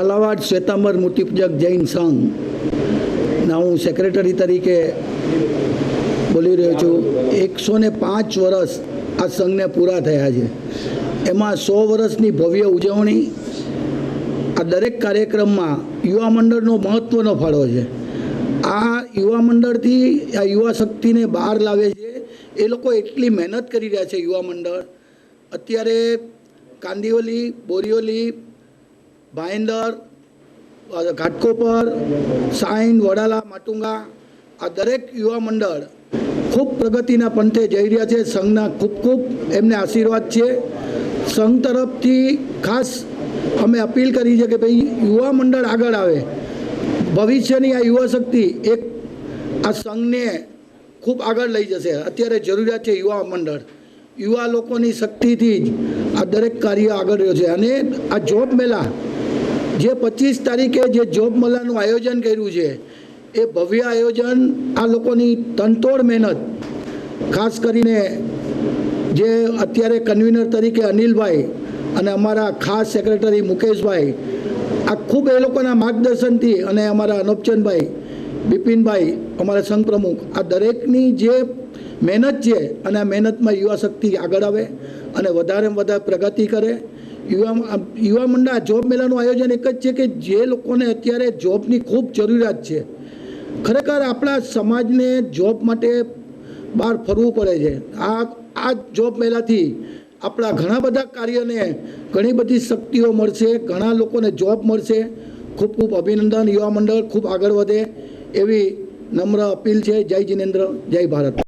ઝાલાવાડ શ્વેતાંબર મૂર્તિપૂજક જૈન સંઘના હું સેક્રેટરી તરીકે બોલી રહ્યો છું। 105 વર્ષ આ સંઘને પૂરા થયા છે, એમાં 100 વર્ષની ભવ્ય ઉજવણી। આ દરેક કાર્યક્રમમાં યુવા મંડળનો મહત્ત્વનો ફાળો છે। આ યુવા મંડળથી આ યુવા શક્તિને બહાર લાવે છે। એ લોકો એટલી મહેનત કરી રહ્યા છે યુવા મંડળ। અત્યારે કાંદિવલી, બોરીવલી, ભાઈંદર, ઘાટકોપર, સાઈન, વડાલા, માટુંગા આ દરેક યુવા મંડળ ખૂબ પ્રગતિના પંથે જઈ રહ્યા છે। સંઘના ખૂબ ખૂબ એમને આશીર્વાદ છે। સંઘ તરફથી ખાસ અમે અપીલ કરી છે કે ભાઈ યુવા મંડળ આગળ આવે। ભવિષ્યની આ યુવા શક્તિ એક આ સંઘને ખૂબ આગળ લઈ જશે। અત્યારે જરૂરિયાત છે યુવા મંડળ, યુવા લોકોની શક્તિથી જ આ દરેક કાર્ય આગળ રહ્યો છે। અને આ જોબ મેળા જે 25 તારીખે જે જોબ મેળાનું આયોજન કર્યું છે એ ભવ્ય આયોજન, આ લોકોની તનતોડ મહેનત, ખાસ કરીને જે અત્યારે કન્વીનર તરીકે અનિલભાઈ અને અમારા ખાસ સેક્રેટરી મુકેશભાઈ, આ ખૂબ એ લોકોના માર્ગદર્શનથી, અને અમારા અનુપચંદભાઈ, બિપિનભાઈ અમારા સંઘ પ્રમુખ, આ દરેકની જે મહેનત છે અને આ મહેનતમાં યુવા શક્તિ આગળ આવે અને વધારેમાં વધારે પ્રગતિ કરે। યુવા મંડળ જોબ મેળાનું આયોજન એક જ છે કે જે લોકોને અત્યારે જોબની ખૂબ જરૂરિયાત છે। ખરેખર આપણા સમાજને જોબ માટે બહાર ફરવું પડે છે। આ જોબ મેળાથી આપણા ઘણા બધા કાર્યને ઘણી બધી શક્તિઓ મળશે, ઘણા લોકોને જોબ મળશે। ખૂબ ખૂબ અભિનંદન। યુવા મંડળ ખૂબ આગળ વધે એવી નમ્ર અપીલ છે। જય જિનેન્દ્ર, જય ભારત।